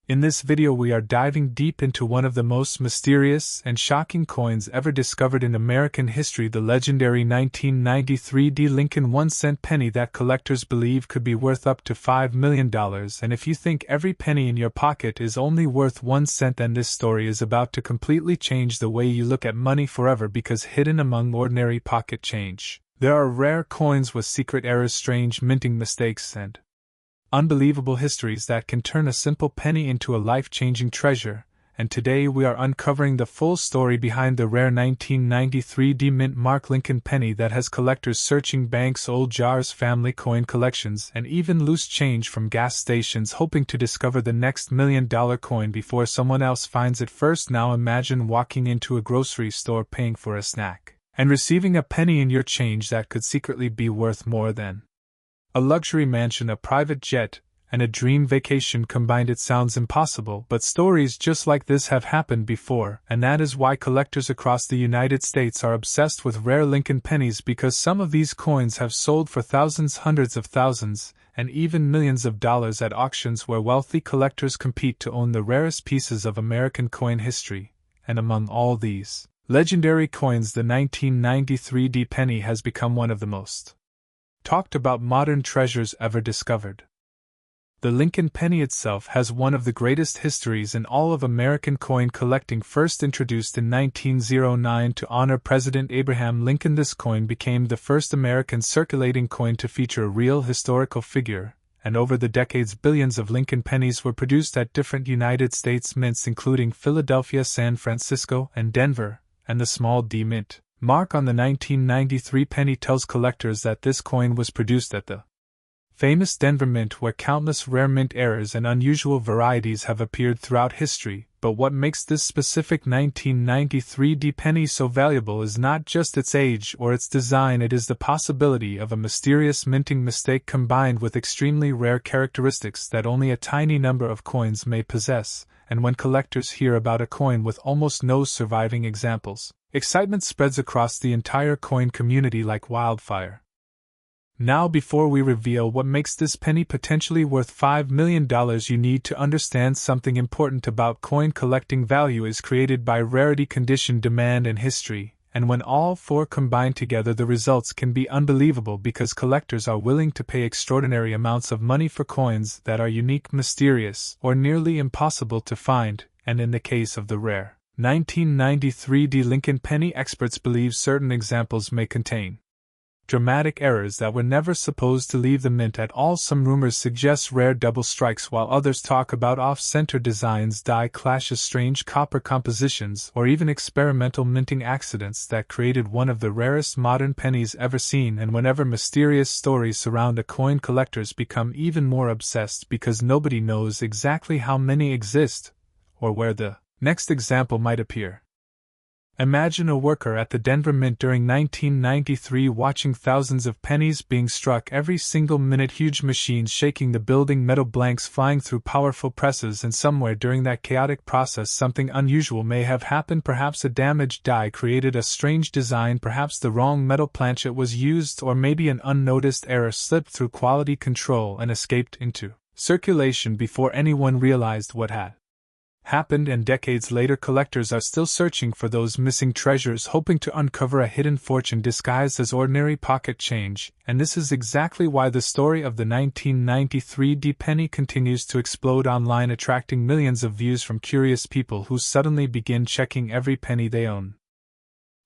In this video we are diving deep into one of the most mysterious and shocking coins ever discovered in American history, the legendary 1993 Lincoln 1-cent penny that collectors believe could be worth up to $5 million. And if you think every penny in your pocket is only worth 1 cent, then this story is about to completely change the way you look at money forever, because hidden among ordinary pocket change, there are rare coins with secret errors, strange minting mistakes, and unbelievable histories that can turn a simple penny into a life-changing treasure. And today we are uncovering the full story behind the rare 1993 mint mark Lincoln penny that has collectors searching banks, old jars, family coin collections, and even loose change from gas stations, hoping to discover the next $1 million coin before someone else finds it first. Now imagine walking into a grocery store, paying for a snack, and receiving a penny in your change that could secretly be worth more than a luxury mansion, a private jet, and a dream vacation combined. It sounds impossible, but stories just like this have happened before, and that is why collectors across the United States are obsessed with rare Lincoln pennies, because some of these coins have sold for thousands, hundreds of thousands, and even millions of dollars at auctions where wealthy collectors compete to own the rarest pieces of American coin history. And among all these legendary coins, the 1993 penny has become one of the most talked about modern treasures ever discovered. The Lincoln penny itself has one of the greatest histories in all of American coin collecting. First introduced in 1909 to honor President Abraham Lincoln, this coin became the first American circulating coin to feature a real historical figure, and over the decades billions of Lincoln pennies were produced at different United States mints, including Philadelphia, San Francisco, and Denver, and the small D mint mark on the 1993 penny tells collectors that this coin was produced at the famous Denver Mint, where countless rare mint errors and unusual varieties have appeared throughout history. But what makes this specific 1993 penny so valuable is not just its age or its design, it is the possibility of a mysterious minting mistake combined with extremely rare characteristics that only a tiny number of coins may possess. And when collectors hear about a coin with almost no surviving examples, excitement spreads across the entire coin community like wildfire. Now, before we reveal what makes this penny potentially worth $5 million, you need to understand something important about coin collecting. Value is created by rarity, condition, demand, and history, and when all four combine together, the results can be unbelievable, because collectors are willing to pay extraordinary amounts of money for coins that are unique, mysterious, or nearly impossible to find. And in the case of the rare 1993 Lincoln penny, experts believe certain examples may contain dramatic errors that were never supposed to leave the mint at all. Some rumors suggest rare double strikes, while others talk about off-center designs, die clashes, strange copper compositions, or even experimental minting accidents that created one of the rarest modern pennies ever seen. And whenever mysterious stories surround a coin, collectors become even more obsessed, because nobody knows exactly how many exist or where the next example might appear. Imagine a worker at the Denver Mint during 1993 watching thousands of pennies being struck every single minute, huge machines shaking the building, metal blanks flying through powerful presses, and somewhere during that chaotic process something unusual may have happened. Perhaps a damaged die created a strange design, perhaps the wrong metal planchet was used, or maybe an unnoticed error slipped through quality control and escaped into circulation before anyone realized what had happened. And decades later, collectors are still searching for those missing treasures, hoping to uncover a hidden fortune disguised as ordinary pocket change. And this is exactly why the story of the 1993 penny continues to explode online, attracting millions of views from curious people who suddenly begin checking every penny they own.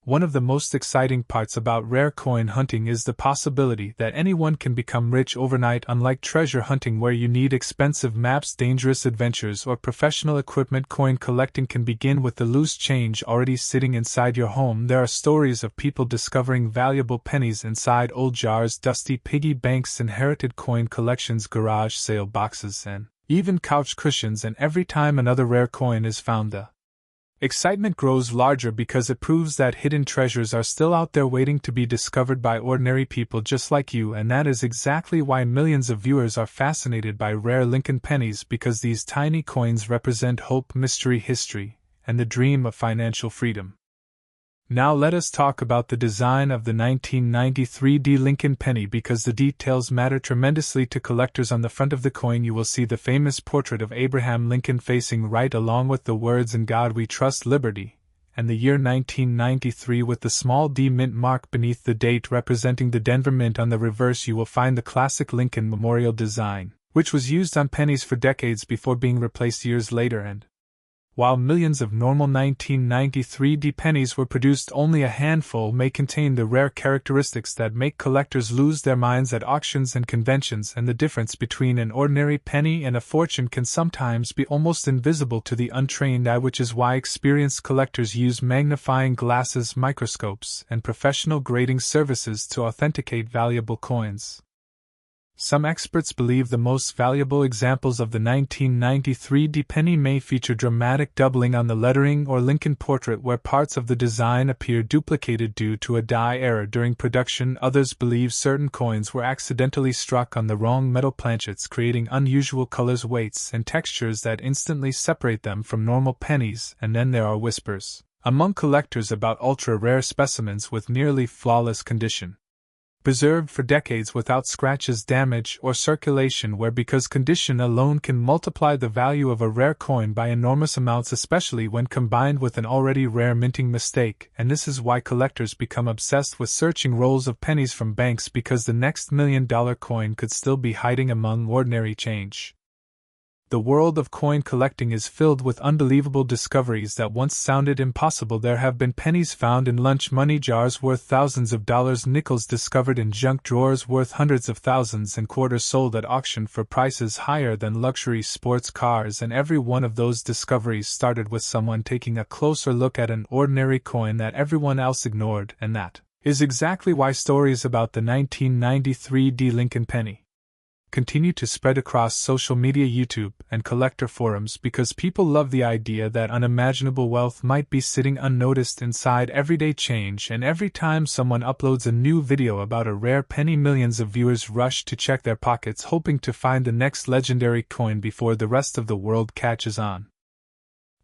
One of the most exciting parts about rare coin hunting is the possibility that anyone can become rich overnight. Unlike treasure hunting, where you need expensive maps, dangerous adventures, or professional equipment, coin collecting can begin with the loose change already sitting inside your home. There are stories of people discovering valuable pennies inside old jars, dusty piggy banks, inherited coin collections, garage sale boxes, and even couch cushions. And every time another rare coin is found, the excitement grows larger, because it proves that hidden treasures are still out there waiting to be discovered by ordinary people just like you. And that is exactly why millions of viewers are fascinated by rare Lincoln pennies, because these tiny coins represent hope, mystery, history, and the dream of financial freedom. Now let us talk about the design of the 1993 D Lincoln penny because the details matter tremendously to collectors. On the front of the coin you will see the famous portrait of Abraham Lincoln facing right along with the words "In God We Trust, Liberty," and the year 1993 with the small D mint mark beneath the date representing the Denver Mint. On the reverse you will find the classic Lincoln Memorial design, which was used on pennies for decades before being replaced years later, and while millions of normal 1993 D pennies were produced, only a handful may contain the rare characteristics that make collectors lose their minds at auctions and conventions, and the difference between an ordinary penny and a fortune can sometimes be almost invisible to the untrained eye, which is why experienced collectors use magnifying glasses, microscopes, and professional grading services to authenticate valuable coins. Some experts believe the most valuable examples of the 1993 D penny may feature dramatic doubling on the lettering or Lincoln portrait where parts of the design appear duplicated due to a die error during production. Others believe certain coins were accidentally struck on the wrong metal planchets, creating unusual colors, weights, and textures that instantly separate them from normal pennies. And then there are whispers among collectors about ultra-rare specimens with nearly flawless condition, preserved for decades without scratches, damage, or circulation, where because condition alone can multiply the value of a rare coin by enormous amounts, especially when combined with an already rare minting mistake. And this is why collectors become obsessed with searching rolls of pennies from banks, because the next $1 million coin could still be hiding among ordinary change. The world of coin collecting is filled with unbelievable discoveries that once sounded impossible. There have been pennies found in lunch money jars worth thousands of dollars, nickels discovered in junk drawers worth hundreds of thousands, and quarters sold at auction for prices higher than luxury sports cars. And every one of those discoveries started with someone taking a closer look at an ordinary coin that everyone else ignored, and that is exactly why stories about the 1993 D Lincoln penny continue to spread across social media, YouTube, and collector forums, because people love the idea that unimaginable wealth might be sitting unnoticed inside everyday change. And every time someone uploads a new video about a rare penny, millions of viewers rush to check their pockets, hoping to find the next legendary coin before the rest of the world catches on.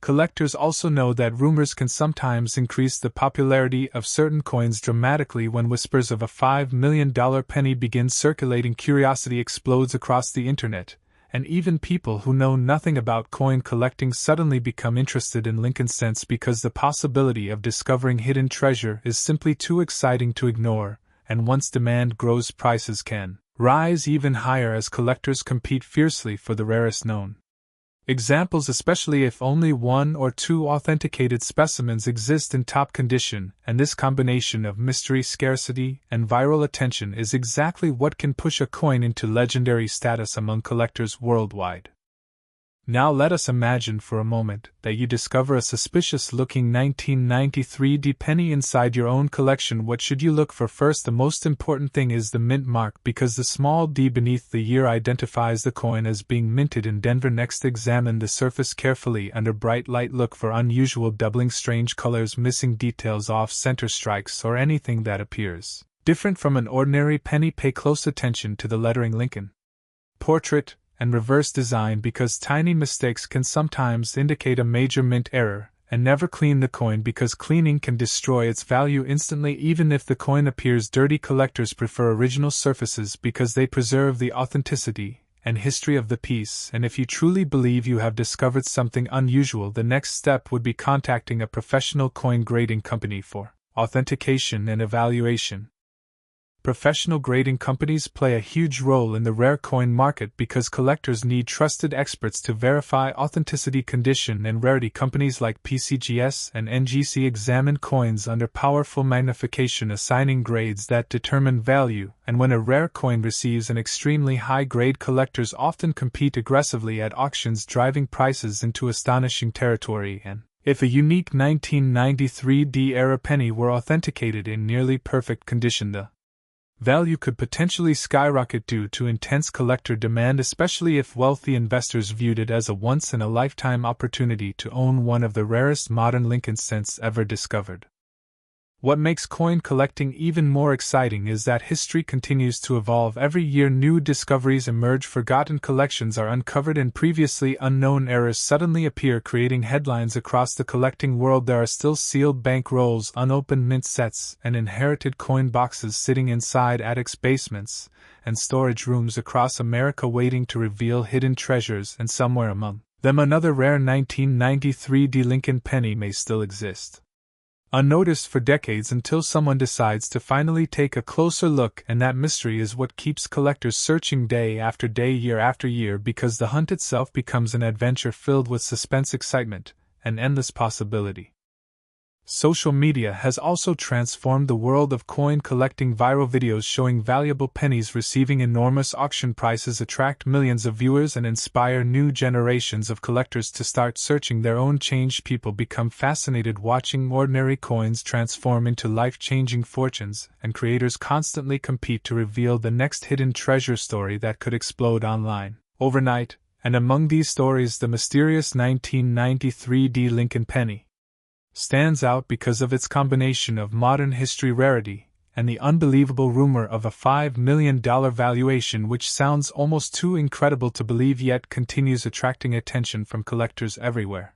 Collectors also know that rumors can sometimes increase the popularity of certain coins dramatically. When whispers of a $5 million penny begin circulating, curiosity explodes across the internet, and even people who know nothing about coin collecting suddenly become interested in Lincoln cents, because the possibility of discovering hidden treasure is simply too exciting to ignore. And once demand grows, prices can rise even higher as collectors compete fiercely for the rarest known examples, especially if only one or two authenticated specimens exist in top condition. And this combination of mystery, scarcity, and viral attention is exactly what can push a coin into legendary status among collectors worldwide. Now let us imagine for a moment that you discover a suspicious-looking 1993 D penny inside your own collection. What should you look for? First, the most important thing is the mint mark, because the small D beneath the year identifies the coin as being minted in Denver. Next, examine the surface carefully under bright light. Look for unusual doubling, strange colors, missing details, off-center strikes, or anything that appears different from an ordinary penny. Pay close attention to the lettering, Lincoln portrait, and reverse design, because tiny mistakes can sometimes indicate a major mint error. And never clean the coin, because cleaning can destroy its value instantly, even if the coin appears dirty. Collectors prefer original surfaces because they preserve the authenticity and history of the piece. And if you truly believe you have discovered something unusual, the next step would be contacting a professional coin grading company for authentication and evaluation. Professional grading companies play a huge role in the rare coin market because collectors need trusted experts to verify authenticity, condition, and rarity. Companies like PCGS and NGC examine coins under powerful magnification, assigning grades that determine value. And when a rare coin receives an extremely high grade, collectors often compete aggressively at auctions, driving prices into astonishing territory. And if a unique 1993 D-era penny were authenticated in nearly perfect condition, the value could potentially skyrocket due to intense collector demand, especially if wealthy investors viewed it as a once-in-a-lifetime opportunity to own one of the rarest modern Lincoln cents ever discovered. What makes coin collecting even more exciting is that history continues to evolve. Every year new discoveries emerge, forgotten collections are uncovered, and previously unknown eras suddenly appear, creating headlines across the collecting world. There are still sealed bank rolls, unopened mint sets, and inherited coin boxes sitting inside attics, basements, and storage rooms across America waiting to reveal hidden treasures, and somewhere among them another rare 1993 Lincoln penny may still exist, unnoticed for decades, until someone decides to finally take a closer look, and that mystery is what keeps collectors searching day after day, year after year, because the hunt itself becomes an adventure filled with suspense, excitement, and endless possibility. Social media has also transformed the world of coin collecting. Viral videos showing valuable pennies receiving enormous auction prices attract millions of viewers and inspire new generations of collectors to start searching their own change. People become fascinated watching ordinary coins transform into life-changing fortunes, and creators constantly compete to reveal the next hidden treasure story that could explode online overnight. And among these stories, the mysterious 1993 Lincoln penny stands out because of its combination of modern history rarity and the unbelievable rumor of a $5 million valuation, which sounds almost too incredible to believe yet continues attracting attention from collectors everywhere.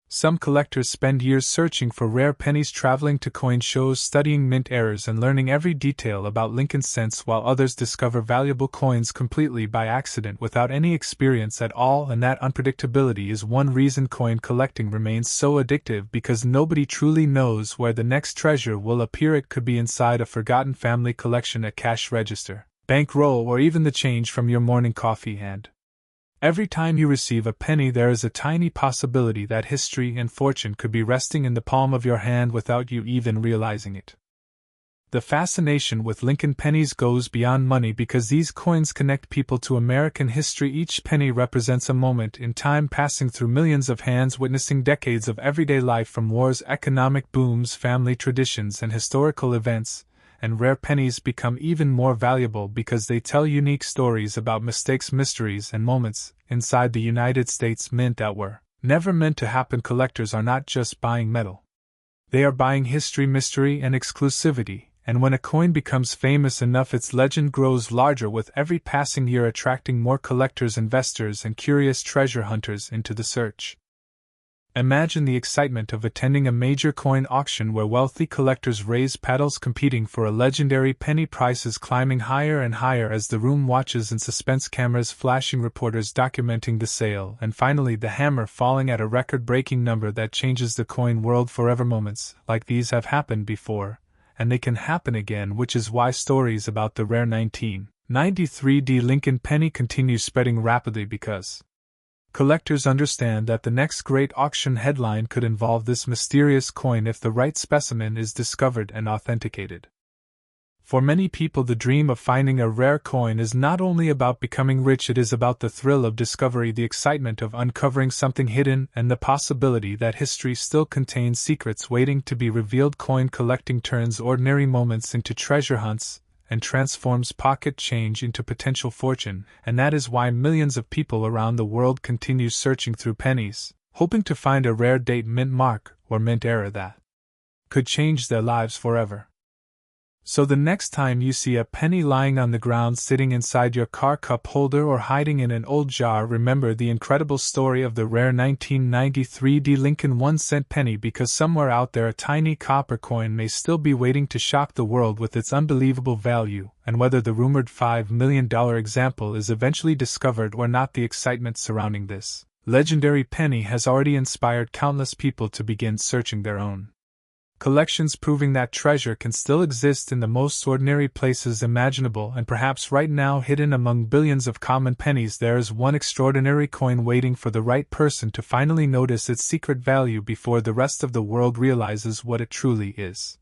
Some collectors spend years searching for rare pennies, traveling to coin shows, studying mint errors, and learning every detail about Lincoln cents, while others discover valuable coins completely by accident without any experience at all. And that unpredictability is one reason coin collecting remains so addictive, because nobody truly knows where the next treasure will appear. It could be inside a forgotten family collection, a cash register, bank roll, or even the change from your morning coffee. And every time you receive a penny, there is a tiny possibility that history and fortune could be resting in the palm of your hand without you even realizing it. The fascination with Lincoln pennies goes beyond money, because these coins connect people to American history. Each penny represents a moment in time passing through millions of hands, witnessing decades of everyday life, from wars, economic booms, family traditions, and historical events. And rare pennies become even more valuable because they tell unique stories about mistakes, mysteries, and moments inside the United States Mint that were never meant to happen. Collectors are not just buying metal. They are buying history, mystery, and exclusivity, and when a coin becomes famous enough, its legend grows larger with every passing year, attracting more collectors, investors, and curious treasure hunters into the search. Imagine the excitement of attending a major coin auction where wealthy collectors raise paddles competing for a legendary penny, prices climbing higher and higher as the room watches in suspense, cameras flashing, reporters documenting the sale, and finally the hammer falling at a record-breaking number that changes the coin world forever. Moments like these have happened before, and they can happen again, which is why stories about the rare 1993 Lincoln penny continue spreading rapidly, because collectors understand that the next great auction headline could involve this mysterious coin if the right specimen is discovered and authenticated. For many people, the dream of finding a rare coin is not only about becoming rich, it is about the thrill of discovery, the excitement of uncovering something hidden, and the possibility that history still contains secrets waiting to be revealed. Coin collecting turns ordinary moments into treasure hunts and transforms pocket change into potential fortune, and that is why millions of people around the world continue searching through pennies, hoping to find a rare date, mint mark, or mint error that could change their lives forever. So the next time you see a penny lying on the ground, sitting inside your car cup holder, or hiding in an old jar, remember the incredible story of the rare 1993 Lincoln 1-cent penny, because somewhere out there a tiny copper coin may still be waiting to shock the world with its unbelievable value. And whether the rumored $5 million example is eventually discovered or not, the excitement surrounding this legendary penny has already inspired countless people to begin searching their own collections, proving that treasure can still exist in the most ordinary places imaginable. And perhaps right now, hidden among billions of common pennies, there is one extraordinary coin waiting for the right person to finally notice its secret value before the rest of the world realizes what it truly is.